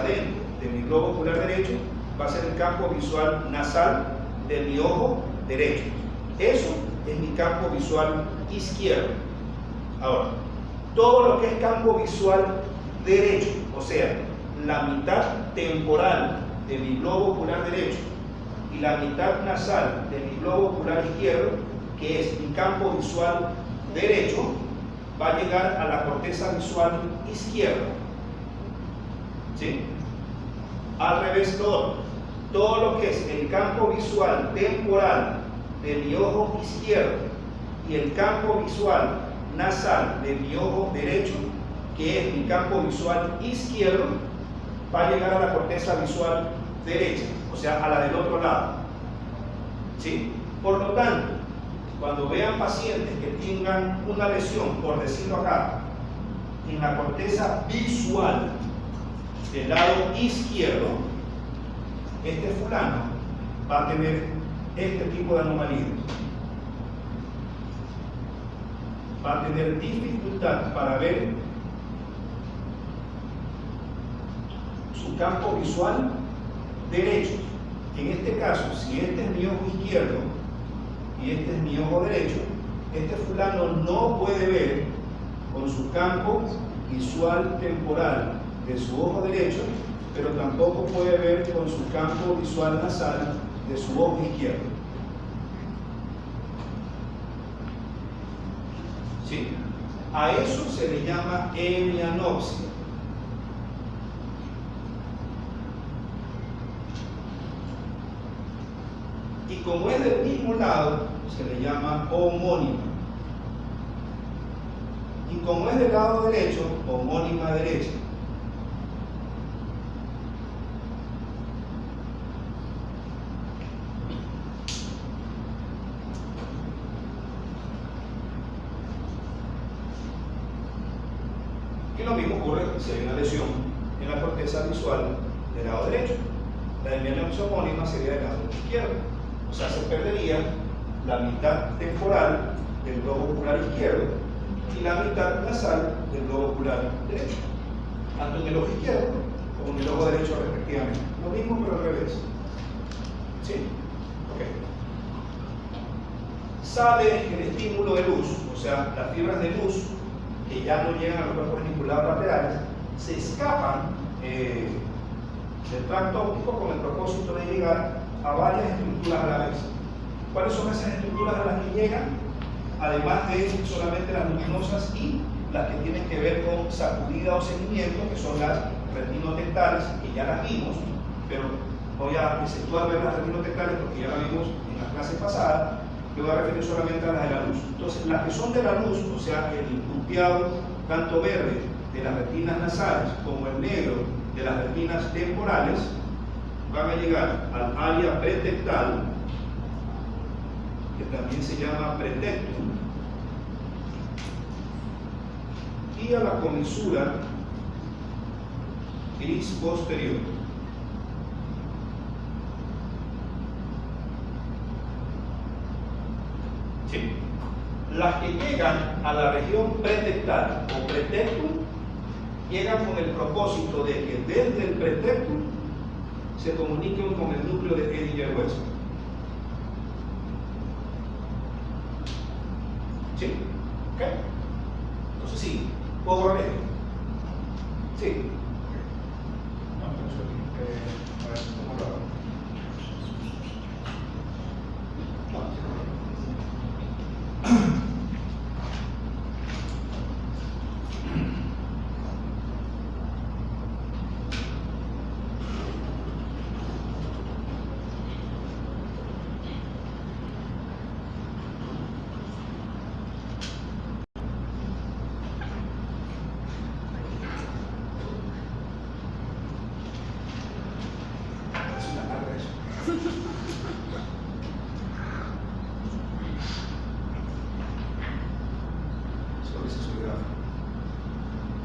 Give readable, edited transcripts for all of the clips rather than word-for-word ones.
adentro de mi globo ocular derecho va a ser el campo visual nasal de mi ojo derecho. Eso es mi campo visual izquierdo. Ahora, todo lo que es campo visual derecho, o sea, la mitad temporal de mi globo ocular derecho y la mitad nasal de mi globo ocular izquierdo, que es mi campo visual derecho, va a llegar a la corteza visual izquierda. ¿Sí? Al revés todo lo que es el campo visual temporal de mi ojo izquierdo y el campo visual nasal de mi ojo derecho, que es mi campo visual izquierdo, va a llegar a la corteza visual derecha, o sea, a la del otro lado. ¿Sí? Por lo tanto, cuando vean pacientes que tengan una lesión, por decirlo acá, en la corteza visual del lado izquierdo, este fulano va a tener este tipo de anomalías. Va a tener dificultad para ver su campo visual derecho. En este caso, si este es mi ojo izquierdo y este es mi ojo derecho, este fulano no puede ver con su campo visual temporal de su ojo derecho, pero tampoco puede ver con su campo visual nasal de su ojo izquierdo. ¿Sí? A eso se le llama hemianopsia. Y como es del mismo lado, se le llama homónima. Y como es del lado derecho, homónima derecha. Y lo mismo ocurre si hay una lesión en la corteza visual del lado derecho. La hemianopsia homónima sería del lado izquierdo. O sea, se perdería la mitad temporal del globo ocular izquierdo y la mitad nasal del globo ocular derecho, tanto en el ojo izquierdo como en el ojo derecho respectivamente. Lo mismo pero al revés. ¿Sí? Ok. Sale el estímulo de luz, o sea, las fibras de luz que ya no llegan a los cuerpos geniculados laterales, se escapan del tracto óptico con el propósito de llegar a varias estructuras a la vez. ¿Cuáles son esas estructuras a las que llegan? Además de solamente las luminosas y las que tienen que ver con sacudida o seguimiento, que son las retinotectales, que ya las vimos, pero voy a exceptuar ver las retinotectales porque ya las vimos en la clase pasada. Me voy a referir solamente a las de la luz. Entonces, las que son de la luz, o sea, el punteado tanto verde de las retinas nasales como el negro de las retinas temporales, van a llegar al área pretectal, que también se llama pretectum, y a la comisura gris posterior. ¿Sí? Las que llegan a la región pretectal o pretectum llegan con el propósito de que desde el pretectum se comuniquen con el núcleo de Edinger-West. ¿Sí? ¿Ok? Entonces sí, ¿puedo volver? Sí. No, pero a ver, ¿cómo lo hago?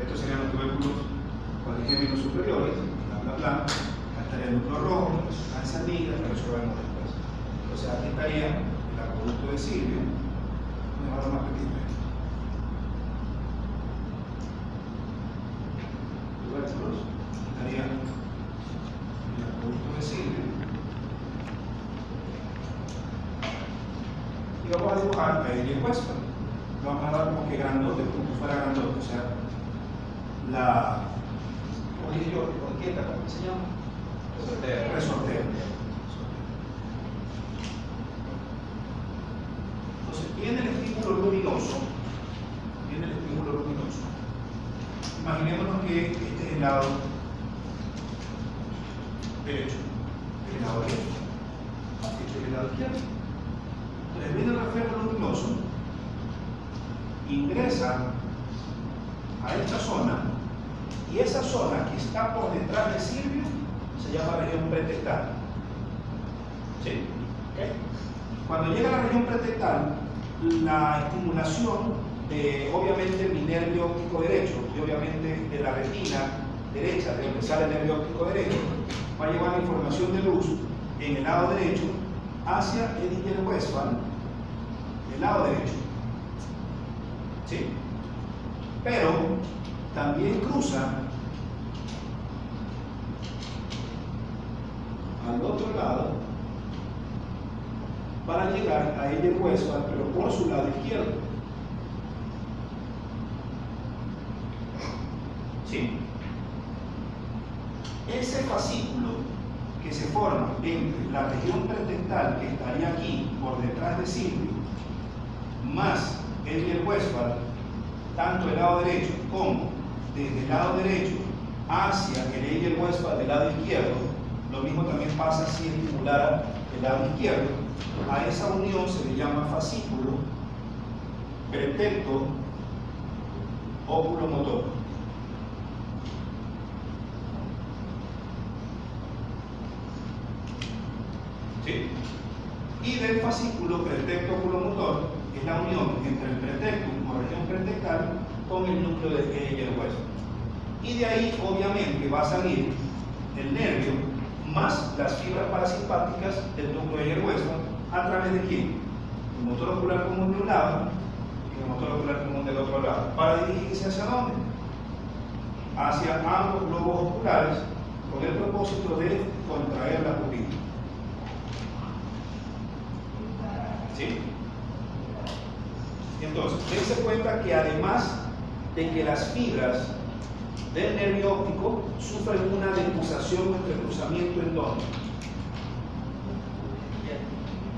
Estos serían los tubérculos cuadrigéminos superiores, bla bla bla. Acá estaría el núcleo rojo, la sustancia negra, pero eso lo vemos después. Entonces aquí estaría el acueducto de Silvio, mejor más pequeño. Estaría a dibujar a Elliott Westphal. Lo vamos a dar como que grandote, como que fuera grandote. O sea, como dije yo, ¿quieta? ¿Cómo se llama? Resorteo. Entonces, viene el estímulo luminoso. Imaginémonos que este es el lado derecho. Este es el lado derecho. Este es el lado izquierdo. Entonces, viene el reflejo luminoso, ingresa a esta zona, y esa zona que está por detrás del cirbio se llama región pretectal. ¿Sí? ¿Okay? Cuando llega a la región pretectal, la estimulación de, obviamente, mi nervio óptico derecho y obviamente de la retina derecha, de donde sale el nervio óptico derecho, va a llevar la información de luz en el lado derecho hacia Elliott Westphal, el lado derecho. ¿Sí? Pero también cruza al otro lado para llegar a Elliott Westphal, pero por su lado izquierdo. ¿Sí? Ese fascículo que se forma entre la región pretectal, que estaría aquí por detrás de cirbio, más Elliott Westphal, tanto del lado derecho como desde el lado derecho hacia el Elliott Westphal del lado izquierdo, lo mismo también pasa si estimulara el lado izquierdo. A esa unión se le llama fascículo pretecto oculomotor. ¿Sí? Y del fascículo pretecto oculomotor es la unión entre el pretectum o región pretectal con el núcleo de Elliott Westphal. Y de ahí, obviamente, va a salir el nervio más las fibras parasimpáticas del núcleo de Elliott Westphal. ¿A través de quién? El motor ocular común de un lado y el motor ocular común del otro lado. ¿Para dirigirse hacia dónde? Hacia ambos globos oculares, con el propósito de contraer la pupila. ¿Sí? Entonces, dense cuenta que además de que las fibras del nervio óptico sufren una decusación o entrecruzamiento en dónde?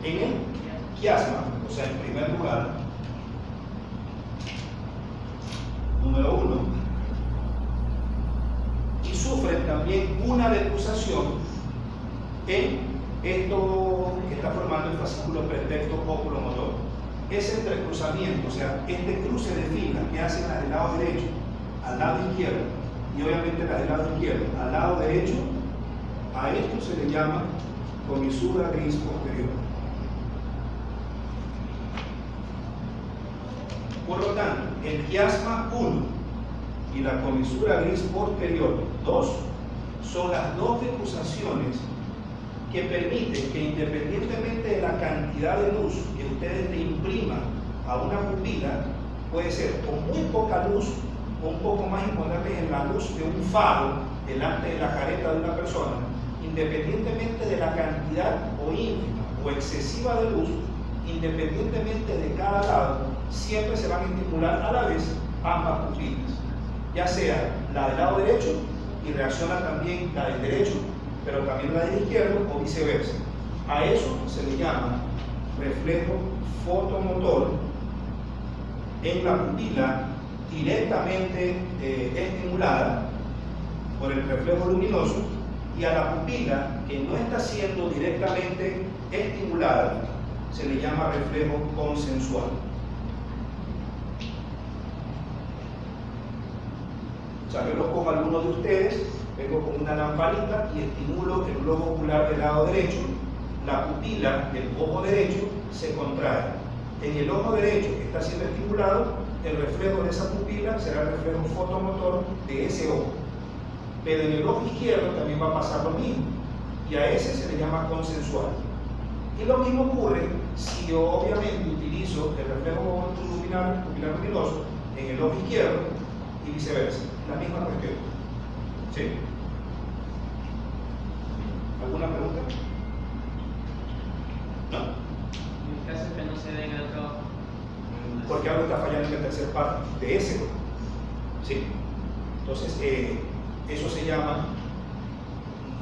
En el quiasma, o sea, en primer lugar, número 1, y sufren también una decusación en esto que está formando el fascículo pretecto oculomotor. Ese entrecruzamiento, o sea, este cruce de fibras que hacen las del lado derecho al lado izquierdo y obviamente las del lado izquierdo al lado derecho, a esto se le llama comisura gris posterior. Por lo tanto, el quiasma 1 y la comisura gris posterior 2 son las dos decusaciones que permiten que, independientemente de la cantidad de luz que ustedes le impriman a una pupila, puede ser con muy poca luz o un poco más importante en la luz de un faro delante de la careta de una persona, independientemente de la cantidad o ínfima o excesiva de luz, independientemente de cada lado, siempre se van a estimular a la vez ambas pupilas, ya sea la del lado derecho y reacciona también la del derecho, pero también la del izquierdo o viceversa. A eso se le llama reflejo fotomotor en la pupila directamente estimulada por el reflejo luminoso, y a la pupila que no está siendo directamente estimulada se le llama reflejo consensual. O sea, yo lo pongo a alguno de ustedes, vengo con una lamparita y estimulo el globo ocular del lado derecho, la pupila del ojo derecho se contrae. En el ojo derecho que está siendo estimulado, el reflejo de esa pupila será el reflejo fotomotor de ese ojo. Pero en el ojo izquierdo también va a pasar lo mismo, y a ese se le llama consensual. Y lo mismo ocurre si yo obviamente utilizo el reflejo pupilar luminoso en el ojo izquierdo y viceversa. La misma cuestión. ¿Sí? ¿Alguna pregunta? ¿No? En caso que no se den el otro porque algo está fallando en el tercer par de ese grupo. ¿Sí? Entonces, eso se llama,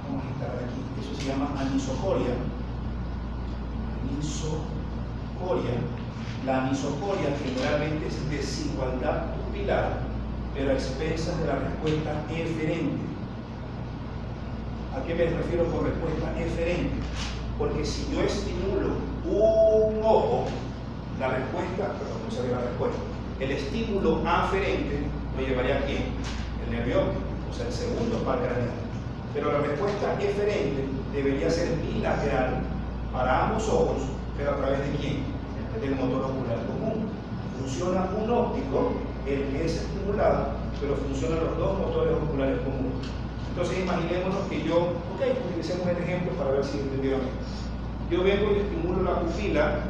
vamos a instalar aquí, eso se llama anisocoria. Anisocoria. La anisocoria generalmente es desigualdad pupilar, pero a expensas de la respuesta eferente. ¿A qué me refiero con respuesta eferente? Porque si yo estimulo un ojo, la respuesta, perdón, no sería la respuesta, el estímulo aferente lo llevaría a quién? El nervio óptico, o sea, el segundo par craneal. Pero la respuesta eferente debería ser bilateral para ambos ojos, pero a través de quién? Del motor ocular común. Funciona un óptico, el que es estimulado, pero funcionan los dos motores oculares comunes. Entonces imaginémonos que yo, utilicemos el ejemplo para ver si entendieron esto. Yo vengo y estimulo la pupila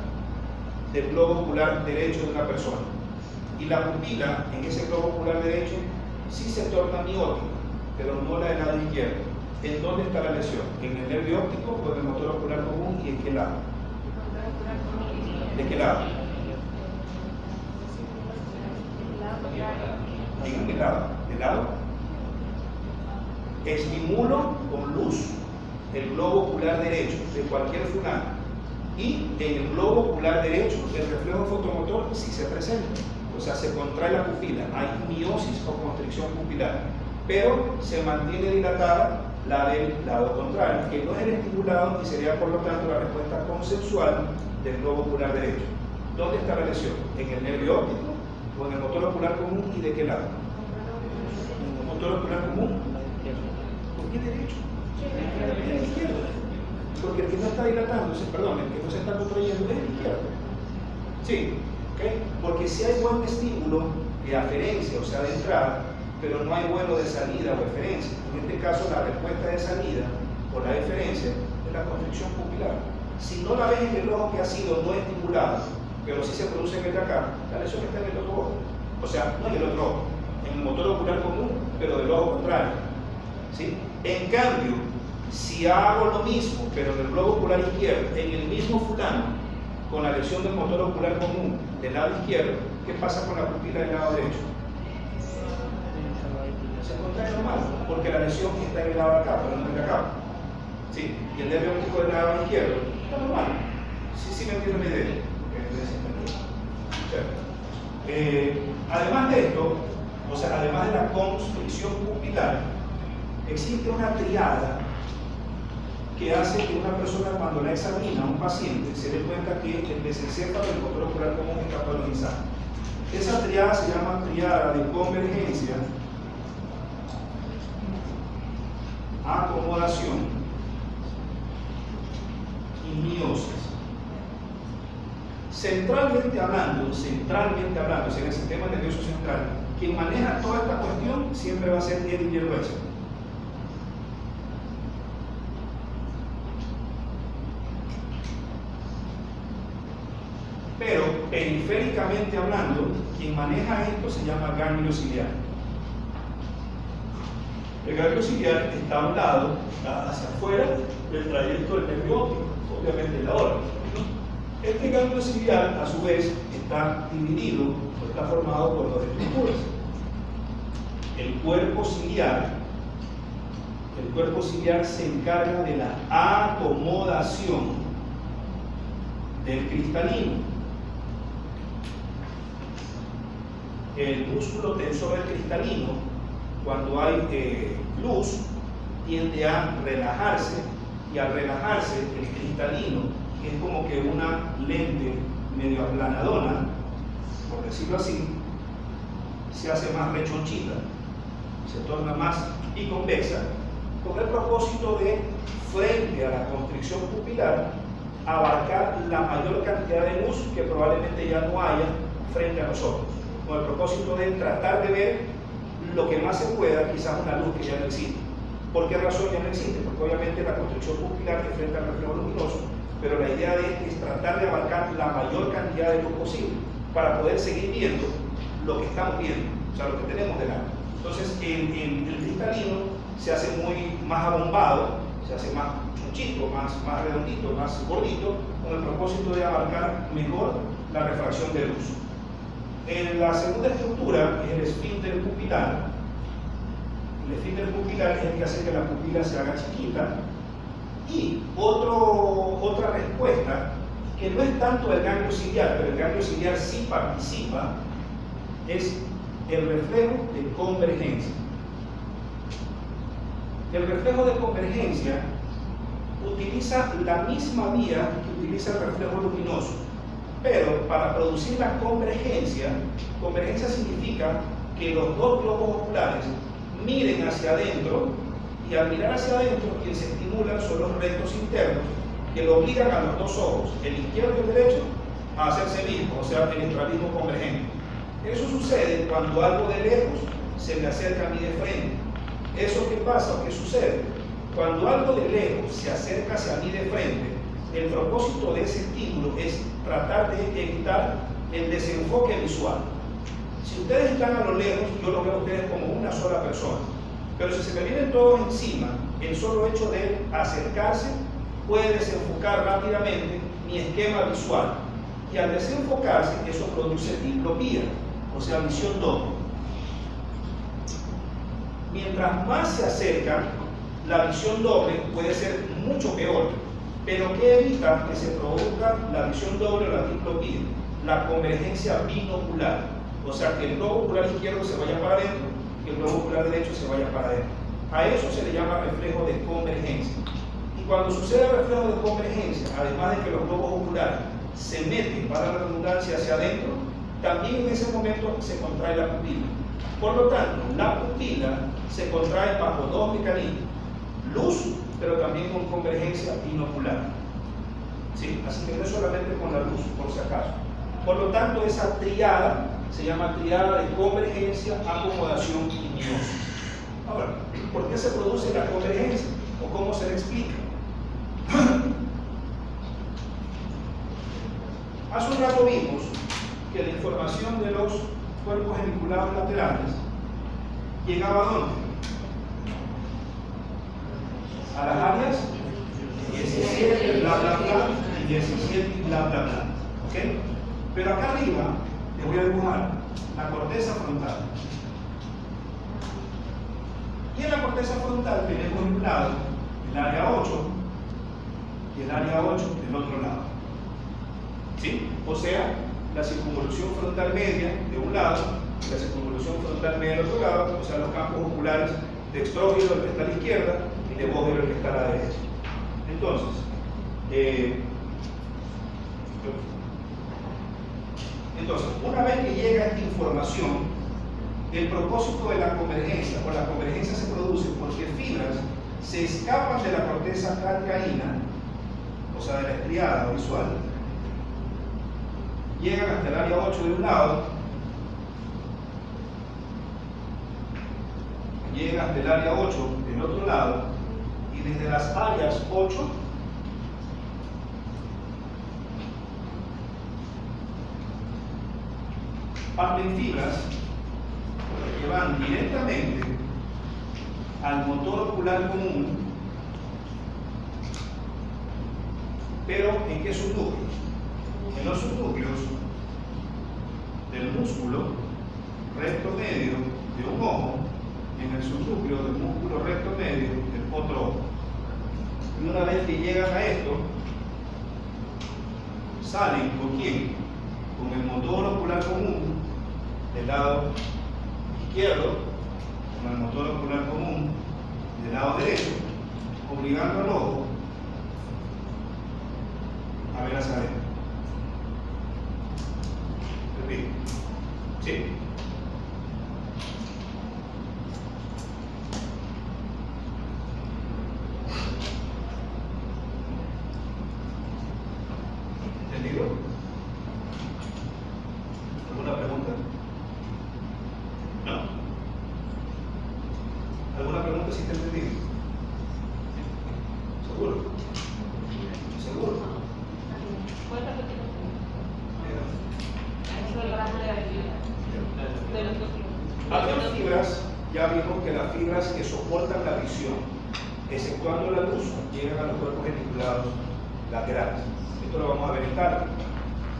del globo ocular derecho de una persona. Y la pupila en ese globo ocular derecho sí se torna miótica, pero no la del lado izquierdo. ¿En dónde está la lesión? ¿En el nervio óptico o en el motor ocular común? ¿Y en qué lado? ¿De qué lado? ¿En qué lado? ¿De lado? Estimulo con luz el globo ocular derecho de cualquier fulano, y en el globo ocular derecho el reflejo fotomotor sí se presenta, o sea, se contrae la pupila, hay miosis o constricción pupilar, pero se mantiene dilatada la del lado contrario, que no es el estimulado y sería por lo tanto la respuesta consensual del globo ocular derecho. ¿Dónde está la lesión? ¿En el nervio óptico o en el motor ocular común? ¿Y de qué lado? ¿En el motor ocular común? ¿Por qué derecho? En el izquierdo. Porque el que no está dilatándose, perdón, el que no se está contrayendo es el izquierdo. Sí, ¿okay? Porque si hay buen estímulo de aferencia, o sea, de entrada, pero no hay vuelo de salida o eferencia. En este caso, la respuesta de salida o la eferencia es la constricción pupilar. Si no la ves en el ojo que ha sido no estimulado, pero sí se produce en el de acá, la lesión está en el otro ojo. O sea, no en el otro ojo, en el motor ocular común, pero del ojo contrario. ¿Sí? En cambio, si hago lo mismo, pero en el globo ocular izquierdo, en el mismo fulano, con la lesión del motor ocular común del lado izquierdo, ¿qué pasa con la pupila del lado derecho? Se contrae normal, porque la lesión está en el lado de acá, pero no en el de acá. ¿Sí? Y el nervio óptico del lado izquierdo está normal. Sí me entiendo la idea. Además de esto, o sea, además de la constricción pupilar, existe una triada que hace que una persona, cuando la examina a un paciente, se dé cuenta que el mesencéfalo del motor ocular común está patologizado. Esa triada se llama triada de convergencia, acomodación y miosis. Centralmente hablando, en el sistema nervioso central, quien maneja toda esta cuestión siempre va a ser Edinger Wessel. Pero periféricamente hablando, quien maneja esto se llama ganglio ciliar. El ganglio ciliar está a un lado, está hacia afuera del trayecto del nervio óptico, obviamente la órbita. Este ganglio ciliar, a su vez, está dividido o está formado por dos estructuras. El cuerpo ciliar se encarga de la acomodación del cristalino. El músculo tensor del cristalino, cuando hay luz, tiende a relajarse, y al relajarse el cristalino, que es como que una lente medio aplanadona, por decirlo así, se hace más rechonchita, se torna más biconvexa, con el propósito de, frente a la constricción pupilar, abarcar la mayor cantidad de luz que probablemente ya no haya frente a nosotros, con el propósito de tratar de ver lo que más se pueda, quizás una luz que ya no existe. ¿Por qué razón ya no existe? Porque obviamente la constricción pupilar enfrenta al reflejo luminoso, pero la idea de esto es tratar de abarcar la mayor cantidad de luz posible para poder seguir viendo lo que estamos viendo, o sea, lo que tenemos delante. Entonces, el cristalino se hace más abombado, se hace más chonchito, más redondito, más gordito, con el propósito de abarcar mejor la refracción de luz. La segunda estructura es el esfínter pupilar. El esfínter pupilar es el que hace que la pupila se haga chiquita. Y otra respuesta, que no es tanto el ganglio ciliar, pero el ganglio ciliar sí participa, es el reflejo de convergencia. El reflejo de convergencia utiliza la misma vía que utiliza el reflejo luminoso, pero para producir la convergencia significa que los dos globos oculares miren hacia adentro, y al mirar hacia adentro, quien se estimulan son los rectos internos, que lo obligan a los dos ojos, el izquierdo y el derecho, a hacerse mismo, o sea, el estrabismo convergente. Eso sucede cuando algo de lejos se me acerca a mí de frente. ¿Eso qué pasa o qué sucede? Cuando algo de lejos se acerca hacia mí de frente, el propósito de ese estímulo es tratar de evitar el desenfoque visual. Si ustedes están a lo lejos, yo lo veo a ustedes como una sola persona. Pero si se me vienen todos encima, el solo hecho de acercarse puede desenfocar rápidamente mi esquema visual. Y al desenfocarse, eso produce diplopía, o sea, visión doble. Mientras más se acercan, la visión doble puede ser mucho peor. Pero ¿qué evita que se produzca la visión doble o la diplopía? La convergencia binocular. O sea, que el globo ocular izquierdo se vaya para adentro y el globo ocular derecho se vaya para adentro. A eso se le llama reflejo de convergencia. Y cuando sucede el reflejo de convergencia, además de que los globos oculares se meten, para la redundancia, hacia adentro, también en ese momento se contrae la pupila. Por lo tanto, la pupila se contrae bajo dos mecanismos: luz, pero también con convergencia binocular. ¿Sí? Así que no es solamente con la luz, por si acaso. Por lo tanto, esa triada se llama triada de convergencia, acomodación y miosis. Ahora, ¿por qué se produce la convergencia? ¿O cómo se le explica? Hace un rato vimos que la información de los cuerpos geniculados laterales llegaba ¿a dónde? A las áreas 17, bla, bla, bla, y 17, bla, bla, bla. ¿Ok? Pero acá arriba les voy a dibujar la corteza frontal. Y en la corteza frontal tenemos un lado el área 8 y el área 8 del otro lado. ¿Sí? O sea, la circunvolución frontal media de un lado y la circunvolución frontal media del otro lado, o sea, los campos oculares de extrógiro, el que está a la izquierda, y de bóvero, el que está a la derecha. Entonces, una vez que llega esta información, el propósito de la convergencia, o la convergencia se produce porque fibras se escapan de la corteza calcaína, o sea, de la estriada visual, llegan hasta el área 8 de un lado, llegan hasta el área 8 del otro lado, y desde las áreas 8 parten fibras que van directamente al motor ocular común, pero ¿en qué subnúcleos? En los subnúcleos del músculo recto medio de un ojo, y en el subnúcleo del músculo recto medio del otro ojo. Y una vez que llegan a esto, salen ¿con quién? Con el motor ocular común del lado izquierdo, con el motor ocular común del lado derecho, obligando al ojo a ver hacia adentro. Repito. ¿Sí? ¿Entendido? ¿Alguna pregunta? No. ¿Alguna pregunta si te he entendido? ¿Seguro? ¿Seguro? ¿Puedes repetir? Eso del gramo de la fibra. De los dos globos. Algunas fibras, ya vimos que las fibras que soportan la visión, exceptuando la luz, llegan a los cuerpos geniculados laterales. Esto lo vamos a ver en tarde.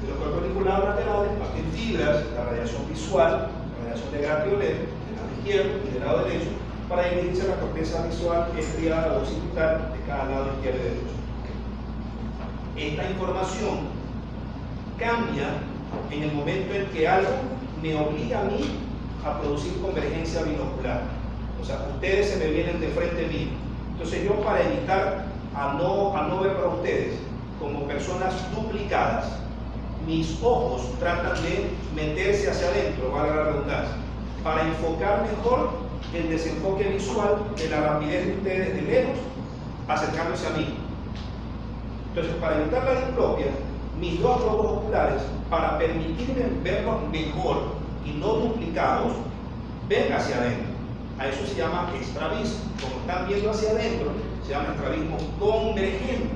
De los cuerpos articulados laterales parten fibras, la radiación visual, la radiación de gran violeta, del lado izquierdo y del lado derecho, para dirigirse a la corteza visual estriada o occipital de cada lado izquierdo y derecho. Esta información cambia en el momento en que algo me obliga a mí a producir convergencia binocular. O sea, ustedes se me vienen de frente mío. Entonces yo, para evitar a no ver para ustedes como personas duplicadas, mis ojos tratan de meterse hacia adentro, valga la redundancia, para enfocar mejor el desenfoque visual de la rapidez de ustedes de lejos, acercándose a mí. Entonces, para evitar la diplopia, mis dos globos oculares, para permitirme verlos mejor y no duplicados, ven hacia adentro. A eso se llama estrabismo. Como están viendo hacia adentro, se llama estrabismo convergente.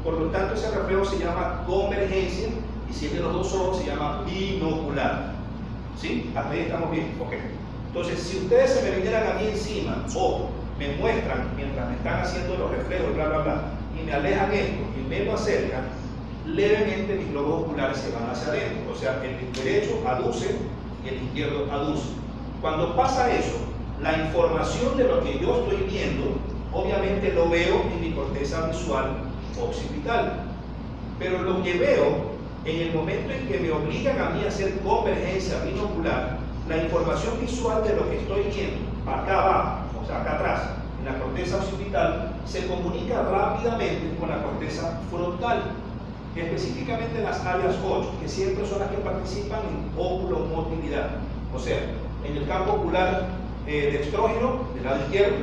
Por lo tanto, ese reflejo se llama convergencia, y si es de los dos ojos se llama binocular. ¿Sí? Hasta ahí estamos bien. Ok. Entonces, si ustedes se me vinieran a mí encima o me muestran mientras me están haciendo los reflejos, bla, bla, bla, y me alejan esto y me lo acercan, levemente mis globos oculares se van hacia adentro. O sea, el derecho aduce y el izquierdo aduce. Cuando pasa eso, la información de lo que yo estoy viendo, obviamente lo veo en mi corteza visual occipital. Pero lo que veo, en el momento en que me obligan a mí a hacer convergencia binocular, la información visual de lo que estoy viendo, acá abajo, o sea, acá atrás, en la corteza occipital, se comunica rápidamente con la corteza frontal, específicamente en las áreas 8, que siempre son las que participan en oculomotilidad. O sea, en el campo ocular dextrógeno, del lado izquierdo,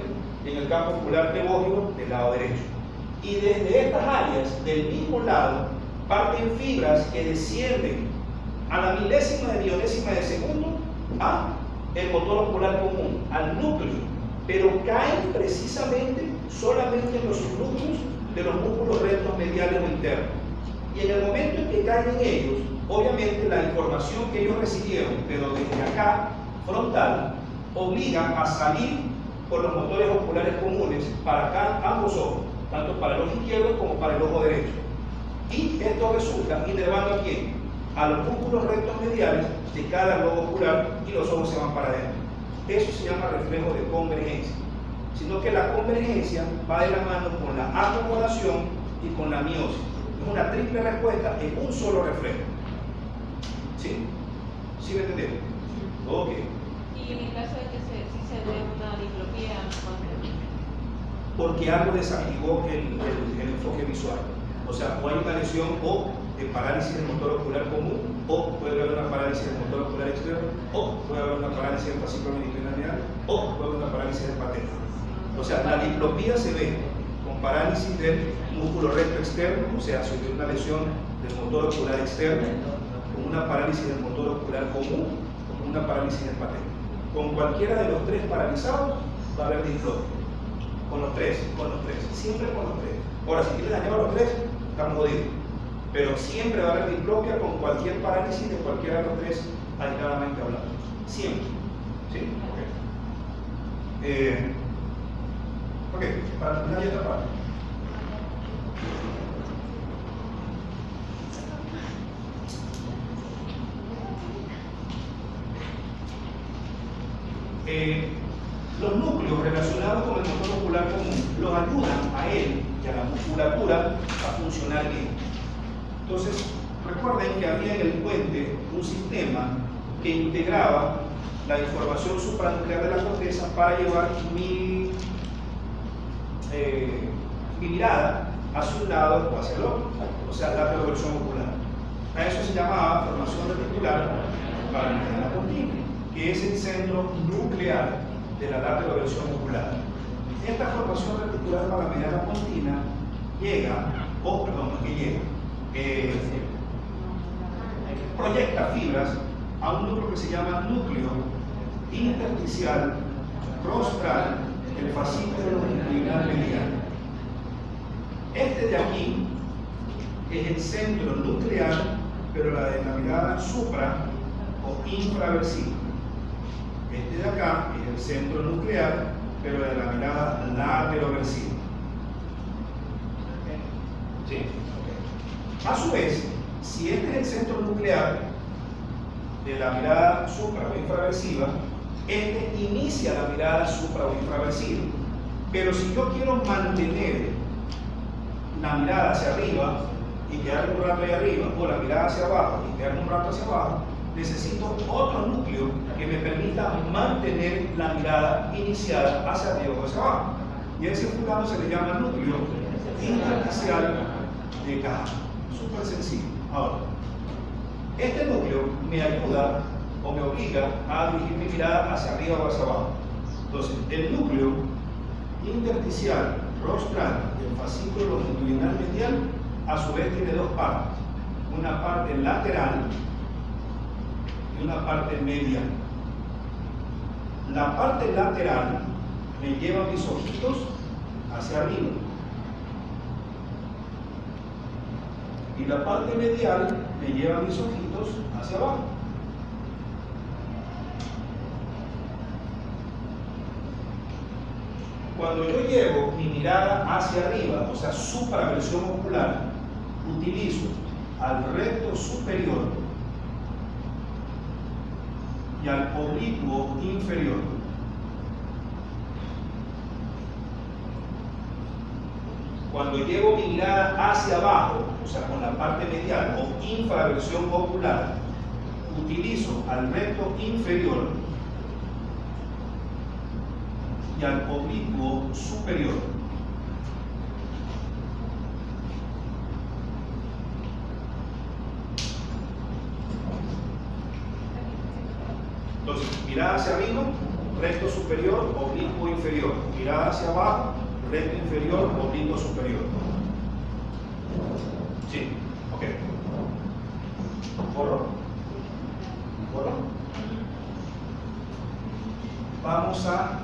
y en el campo ocular levógeno, del lado derecho. Y desde estas áreas, del mismo lado, parten fibras que descienden a la milésima de millonésima de segundo a el motor ocular común, al núcleo, pero caen precisamente solamente en los subnúcleos de los músculos rectos mediales o internos. Y en el momento en que caen en ellos, obviamente la información que ellos recibieron, pero desde acá, frontal, obliga a salir por los motores oculares comunes para acá, ambos ojos, tanto para el ojo izquierdo como para el ojo derecho. Y esto resulta inervando a quién? A los músculos rectos mediales de cada globo ocular, y los ojos se van para adentro. Eso se llama reflejo de convergencia. Sino que la convergencia va de la mano con la acomodación y con la miosis. Es una triple respuesta en un solo reflejo. ¿Sí? ¿Sí me entendieron? Ok. Y en el caso de que si se dé una diplopía, porque algo desactivó el enfoque visual. O sea, o hay una lesión o de parálisis del motor ocular común, o puede haber una parálisis del motor ocular externo, o puede haber una parálisis del fascículo meningoenal, o puede haber una parálisis del patente. O sea, la diplopía se ve con parálisis del músculo recto externo, o sea, si hubiera una lesión del motor ocular externo, con una parálisis del motor ocular común, o con una parálisis del patente. Con cualquiera de los tres paralizados va a haber diplopia. Con los tres, siempre con los tres. Ahora, si tienes dañado a los tres, estamos jodidos. Pero siempre va a haber diplopia con cualquier parálisis de cualquiera de los tres, aisladamente hablando. Siempre. ¿Sí? Ok, para terminar esta parte. Los núcleos relacionados con el motor ocular común los ayudan a él y a la musculatura a funcionar bien. Entonces, recuerden que había en el puente un sistema que integraba la información supranuclear de la corteza para llevar mi mirada hacia un lado o hacia el otro, o sea, la reversión ocular. A eso se llamaba formación reticular paramediana continua, que es el centro nuclear de la lateroversión ocular. Esta formación reticular paramediana continua proyecta fibras a un núcleo que se llama núcleo intersticial rostral del fascículo longitudinal mediano. Este de aquí es el centro nuclear, pero la denominada supra o infraversible. Este de acá es el centro nuclear, pero de la mirada lateroversible. ¿Sí? A su vez, si este es el centro nuclear de la mirada supra o infraversiva, este inicia la mirada supra o infraversiva. Pero si yo quiero mantener la mirada hacia arriba y quedarme un rato ahí arriba, o la mirada hacia abajo y quedarme un rato hacia abajo, necesito otro núcleo que me permita mantener la mirada iniciada hacia arriba o hacia abajo. Y a ese fulano se le llama núcleo intersticial de caja. Súper sencillo. Ahora, este núcleo me ayuda o me obliga a dirigir mi mirada hacia arriba o hacia abajo. Entonces, el núcleo intersticial rostral del fascículo longitudinal medial a su vez tiene dos partes, una parte lateral y una parte medial. La parte lateral me lleva mis ojitos hacia arriba y la parte medial me lleva mis ojitos hacia abajo. Cuando yo llevo mi mirada hacia arriba, o sea, supraversión ocular, utilizo al recto superior y al oblicuo inferior. Cuando llevo mi mirada hacia abajo, o sea, con la parte medial o infraversión ocular, utilizo al recto inferior y al oblicuo superior. Entonces, mirada hacia arriba, recto superior, oblicuo inferior. Mirada hacia abajo, recto inferior, oblicuo superior. Sí, ok. ¿Borro? ¿Borro? Vamos a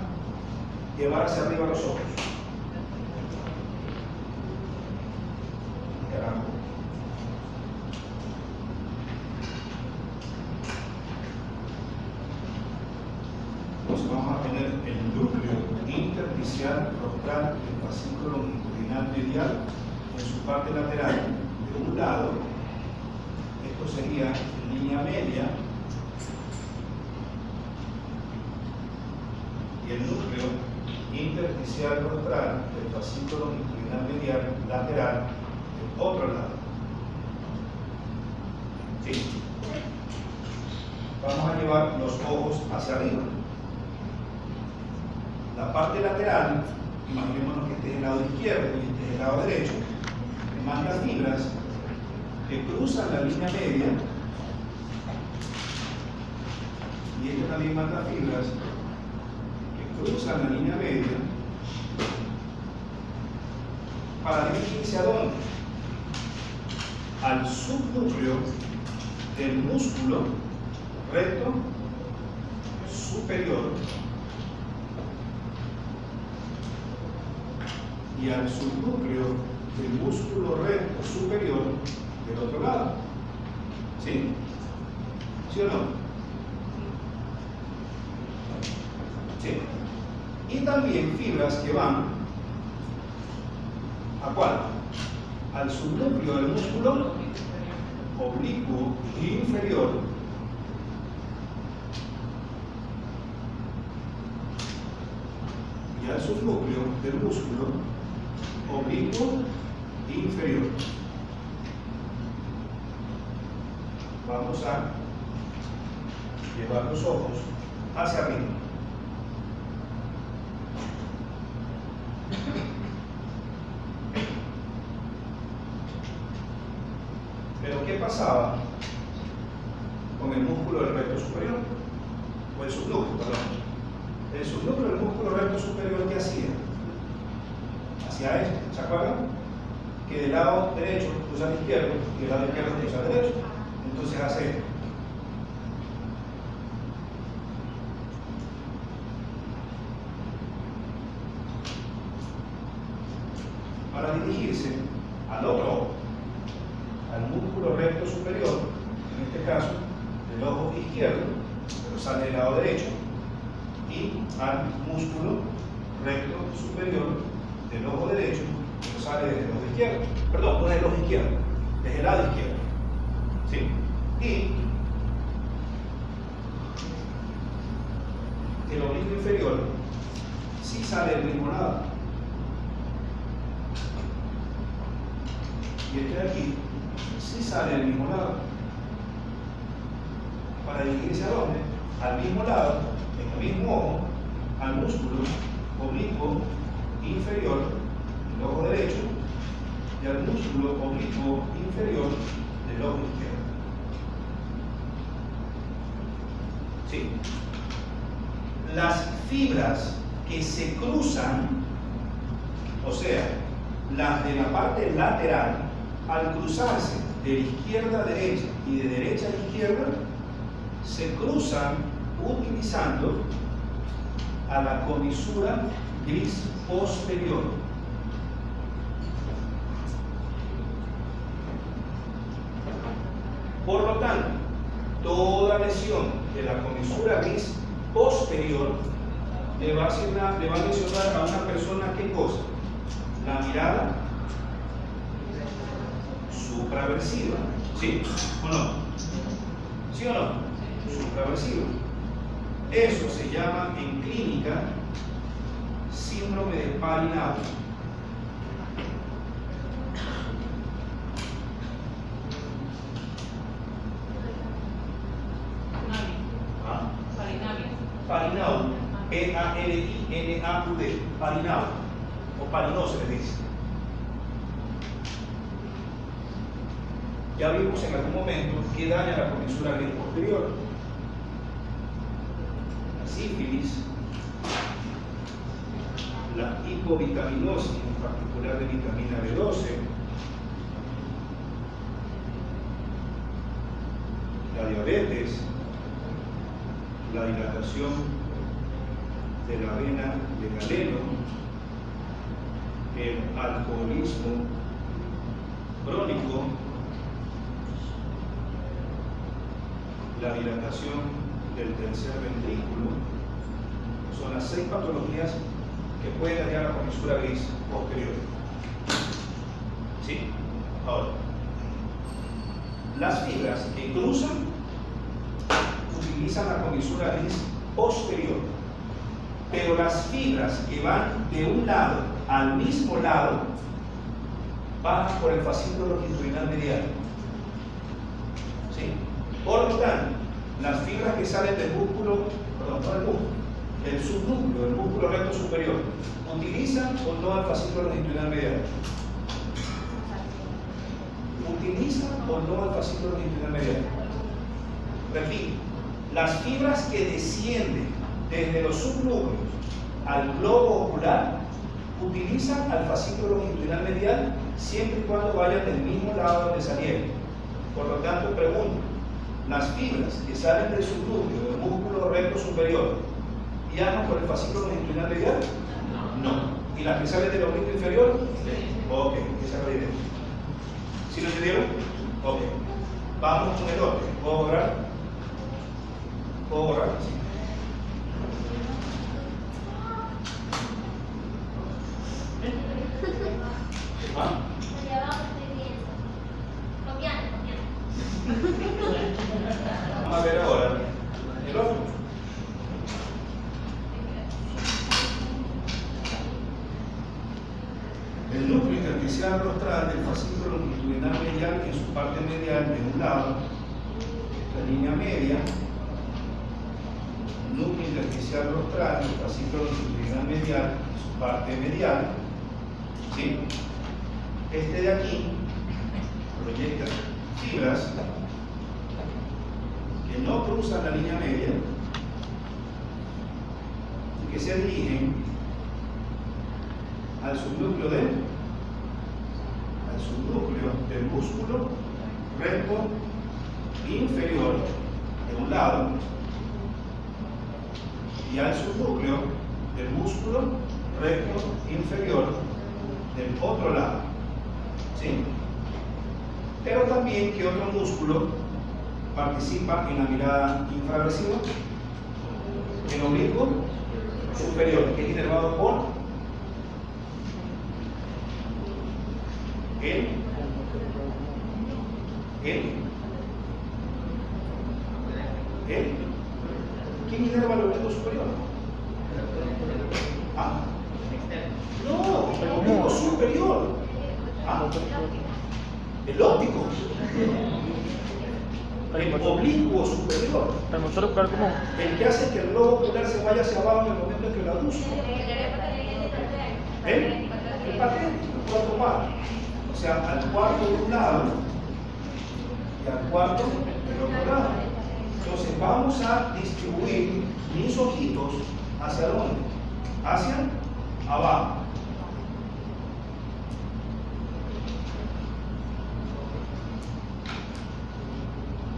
llevar hacia arriba los ojos. Carajo. Entonces vamos a tener el núcleo intersticial rostral del fascículo longitudinal medial en su parte lateral de un lado. Esto sería línea media. Y el núcleo intersticial rostral del fascículo longitudinal medial lateral del otro lado. Sí. Vamos a llevar los ojos hacia arriba. La parte lateral, imaginémonos que este es el lado izquierdo y este es el lado derecho, manda fibras que cruzan la línea media y esto también manda fibras cruzan la línea media para dirigirse a dónde? Al subnúcleo del músculo recto superior y al subnúcleo del músculo recto superior del otro lado. ¿Sí? ¿Sí o no? ¿Sí? Y también fibras que van ¿a cuál? Al subnúcleo del músculo oblicuo inferior y al subnúcleo del músculo oblicuo inferior. Vamos a llevar los ojos hacia arriba. Pero ¿qué pasaba con el músculo del recto superior? O el subnúcleo, perdón. El subnúcleo del músculo recto superior, ¿qué hacía? Hacia esto, ¿se acuerdan? Que del lado derecho cruza al izquierdo y del lado izquierdo cruza al derecho. Entonces hace esto. Para dirigirse al otro ojo, al músculo recto superior, en este caso del ojo izquierdo, pero sale del lado derecho, y al músculo recto superior del ojo derecho, pero sale desde el ojo izquierdo, perdón, no es el ojo izquierdo, es el lado izquierdo. ¿Sí? Y el oblicuo inferior sí sale del mismo lado. Y este de aquí sí sale del mismo lado. Para dirigirse a dónde? Al mismo lado, en el mismo ojo, al músculo oblicuo inferior del ojo derecho y al músculo oblicuo inferior del ojo izquierdo. Sí. Las fibras que se cruzan, o sea, las de la parte lateral, al cruzarse de izquierda a derecha y de derecha a izquierda, se cruzan utilizando a la comisura gris posterior. Por lo tanto, toda lesión de la comisura gris posterior le va a mencionar a una persona qué cosa: la mirada supraversiva. ¿Sí o no? ¿Sí o no? Supraversiva. Eso se llama en clínica síndrome de Parinado. Parinado, P-A-R-I-N-A-U-D, parinado, o parinó se le dice. Ya vimos en algún momento que daña la comisura gris posterior. La sífilis, la hipovitaminosis, en particular de vitamina B12, la diabetes, la dilatación de la vena de Galeno, el alcoholismo crónico, la dilatación del tercer ventrículo, son las 6 patologías que pueden dañar la comisura gris posterior. ¿Sí? Ahora, las fibras que cruzan utilizan la comisura gris posterior, pero las fibras que van de un lado al mismo lado van por el fascículo longitudinal medial. ¿Sí? Por lo tanto, las fibras que salen del músculo, perdón, no del músculo, del subnúcleo, del músculo recto superior, ¿utilizan o no el fascículo longitudinal medial? ¿Utilizan o no el fascículo longitudinal medial? Repito, las fibras que descienden desde los subnúcleos al globo ocular utilizan al fascículo longitudinal medial siempre y cuando vayan del mismo lado donde salieron. Por lo tanto, pregunto, ¿las fibras que salen del subnúcleo del músculo recto superior viajan por el fascículo longitudinal medial? No. ¿Y las que salen del oblicuo inferior? Sí. Ok, esa es la idea. ¿Sí lo entendieron? Ok. Vamos con el otro. ¿Puedo borrar? ¿Puedo borrar? Sí. ¿Ah? Vamos a ver ahora el otro. El núcleo intersticial rostral del fascículo longitudinal medial en su parte medial de un lado, esta línea media, núcleo intersticial rostral del fascículo longitudinal medial en su parte medial, ¿sí? Este de aquí proyecta fibras que no cruzan la línea media y que se dirigen al subnúcleo del músculo recto inferior de un lado y al subnúcleo del músculo recto inferior del otro lado. ¿Sí? Pero también que otro músculo participa en la mirada infraversiva, el oblicuo superior, que es inervado por el ¿Quién inerva el oblicuo superior? ¿Ah? No, el oblicuo superior. ¿Ah? El óptico. El oblicuo superior. El motor ocular común. El que hace que el globo ocular se vaya hacia abajo en el momento en que lo aduzco. El paténtico, el cuarto par. O sea, al cuarto de un lado y al cuarto del otro lado. Entonces vamos a distribuir mis ojitos hacia dónde? Hacia abajo.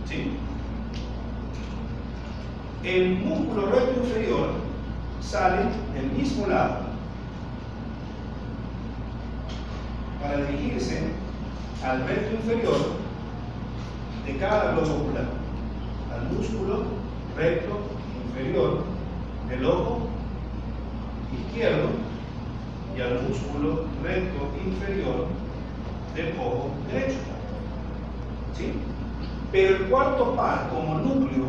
¿Sí? El músculo recto inferior sale del mismo lado para dirigirse al recto inferior de cada globo ocular, al músculo recto inferior del ojo izquierdo y al músculo recto inferior del ojo derecho. ¿Sí? Pero el cuarto par, como núcleo,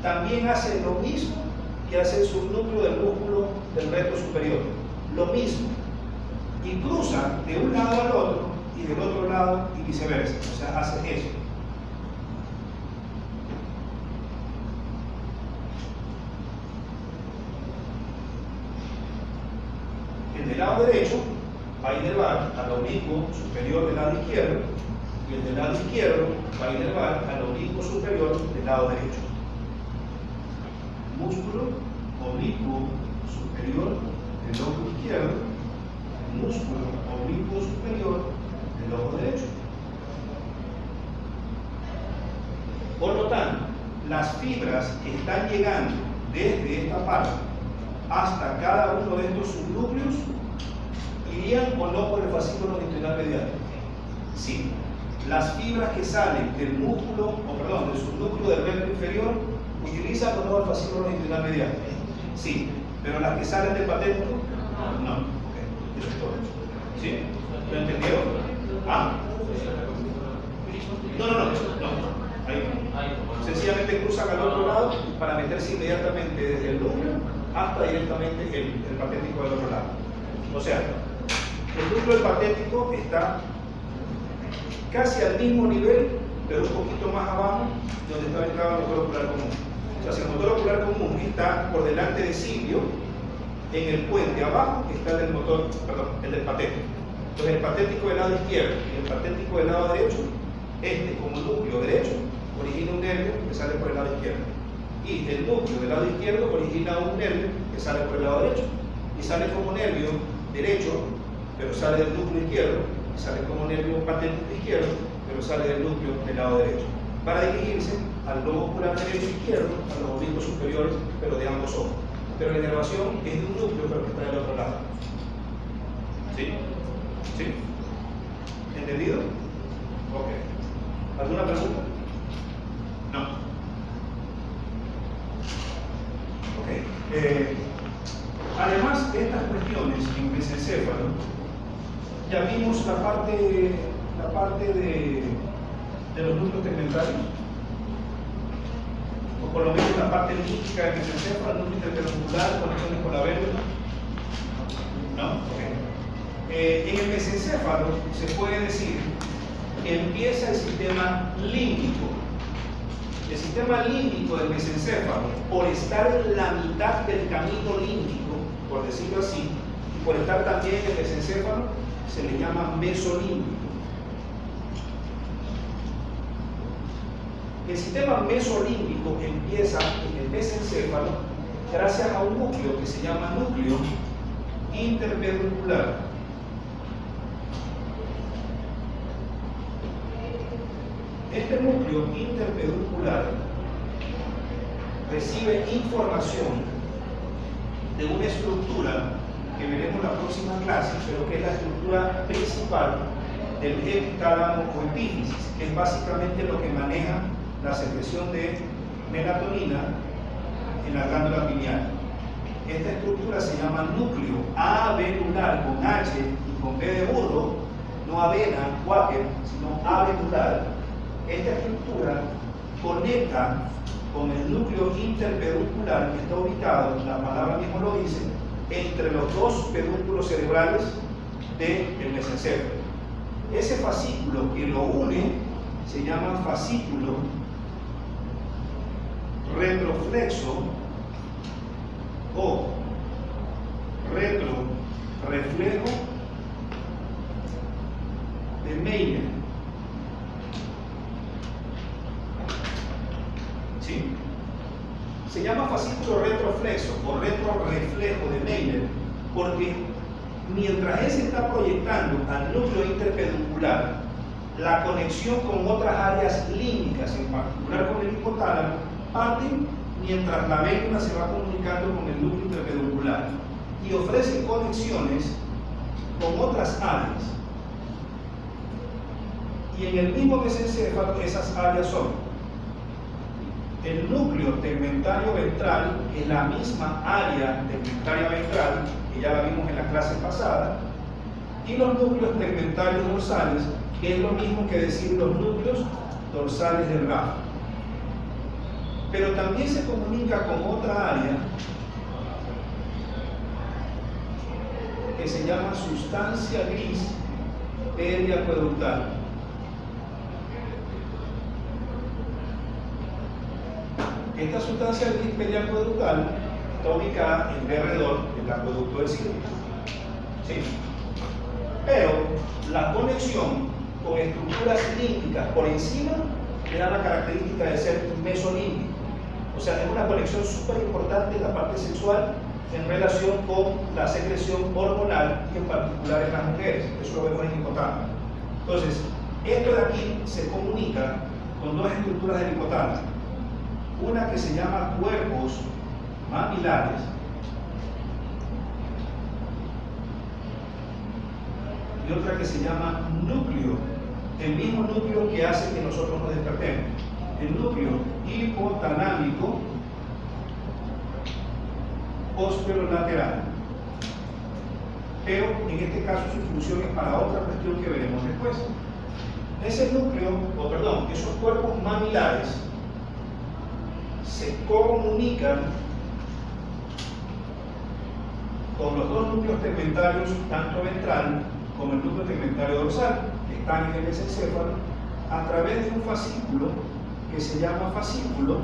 también hace lo mismo que hace el subnúcleo del músculo del recto superior. Lo mismo. Y cruza de un lado al otro y del otro lado y viceversa. O sea, hace eso. El del lado derecho va a inervar al oblicuo superior del lado izquierdo y el del lado izquierdo va a inervar al oblicuo superior del lado derecho. Músculo oblicuo superior del ojo izquierdo, músculo oblicuo superior del ojo derecho. Por lo tanto, las fibras que están llegando desde esta parte hasta cada uno de estos subnúcleos irían o no por el fascículo longitudinal medial. Sí. Las fibras que salen del músculo, del subnúcleo del recto inferior, utilizan o no el fascículo longitudinal medial. Sí. Pero las que salen del paténtico, no. Okay. Eso es todo. ¿Sí? ¿Lo entendieron? ¿Ah? No. Ahí. Sencillamente cruzan al otro lado para meterse inmediatamente desde el núcleo hasta directamente el paténtico del otro lado. O sea, el núcleo del paténtico está casi al mismo nivel, pero un poquito más abajo, donde está ubicado el motor ocular común. O sea, si el motor ocular común está por delante de Silvio, en el puente abajo está el del paténtico. Entonces, el paténtico del lado izquierdo y el paténtico del lado derecho, como núcleo derecho, origina un nervio que sale por el lado izquierdo. Y el núcleo del lado izquierdo origina un nervio que sale por el lado derecho. Y sale como nervio derecho, pero sale del núcleo izquierdo. Y sale como nervio paténtico izquierdo, pero sale del núcleo del lado derecho. Para dirigirse al globo ocular derecho e izquierdo, a los oblicuos superiores, pero de ambos ojos. Pero la inervación es de un núcleo, pero que está del otro lado. ¿Sí? ¿Sí? ¿Entendido? Ok. ¿Alguna pregunta? No. Ok. Además de estas cuestiones en el mesencéfalo, ya vimos la parte de los núcleos tegmentarios, o por lo menos la parte límbica del mesencéfalo, núcleo interpeducular, conexiones con la vértebra. ¿No? Okay. En el mesencéfalo se puede decir que empieza el sistema límbico. El sistema límbico del mesencéfalo, por estar en la mitad del camino límbico, por decirlo así, y por estar también en el mesencéfalo, se le llama mesolímbico. El sistema mesolímbico empieza en el mesencéfalo gracias a un núcleo que se llama núcleo interpeduncular. Este núcleo interpeduncular recibe información de una estructura que veremos la próxima clase, pero que es la estructura principal del epitálamo o epífisis, que es básicamente lo que maneja la secreción de melatonina en la glándula pineal. Esta estructura se llama núcleo avenular con H y con B de burro, no avena, quaker, sino avenular. Esta estructura conecta con el núcleo interpeduncular que está ubicado, la palabra mismo lo dice, entre los dos pedúnculos cerebrales del mesencéfalo. Ese fascículo que lo une se llama fascículo retroflexo o retroreflejo de Meyler. ¿Sí? Se llama fascículo retroflexo o retroreflejo de Meyler porque mientras ese está proyectando al núcleo interpeduncular, la conexión con otras áreas límbicas, en particular con el hipotálamo, parten mientras la médula se va comunicando con el núcleo interpeduncular y ofrece conexiones con otras áreas. Y en el mismo mesencéfalo esas áreas son el núcleo tegmentario ventral, que es la misma área tegmentaria ventral, que ya la vimos en la clase pasada, y los núcleos tegmentarios dorsales, que es lo mismo que decir los núcleos dorsales del ráfago. Pero también se comunica con otra área que se llama sustancia gris periacueductal. Esta sustancia gris periacueductal está ubicada alrededor del acueducto del círculo. ¿Sí? Pero la conexión con estructuras límbicas por encima le da la característica de ser mesolímbico. O sea, es una conexión súper importante en la parte sexual en relación con la secreción hormonal y en particular en las mujeres. Eso lo vemos en hipotálamo. Entonces, esto de aquí se comunica con dos estructuras del hipotálamo. Una que se llama cuerpos mamilares y otra que se llama núcleo, el mismo núcleo que hace que nosotros nos despertemos, el núcleo hipotalámico posterolateral. Pero en este caso su función es para otra cuestión que veremos después. Ese núcleo, esos cuerpos mamilares se comunican con los dos núcleos tegmentarios, tanto ventral como el núcleo tegmentario dorsal, que están en el mesencéfalo, a través de un fascículo que se llama fascículo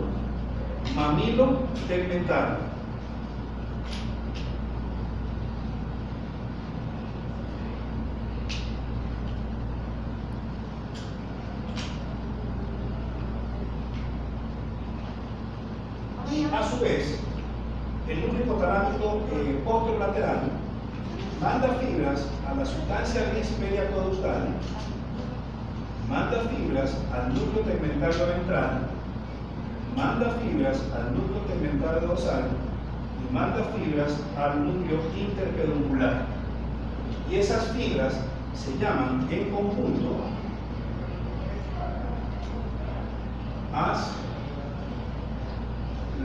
mamilo-tegmentario. Y a su vez, el núcleo hipotalámico posterolateral manda fibras a la sustancia gris periacueductal, manda fibras al núcleo tegmentario ventral, manda fibras al núcleo tegmentario dorsal y manda fibras al núcleo interpeduncular. Y esas fibras se llaman en conjunto haz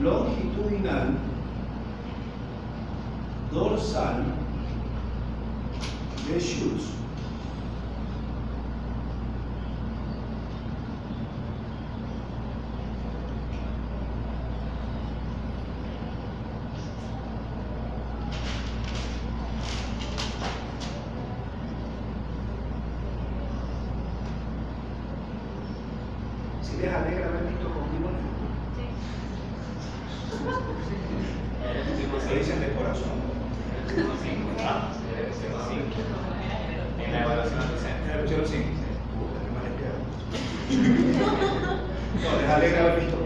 longitudinal dorsal de Schutz. Si les alegra haber visto conmigo, se dicen de corazón. ¿Ah? En la evaluación docente. Sí. No, les alegra haber visto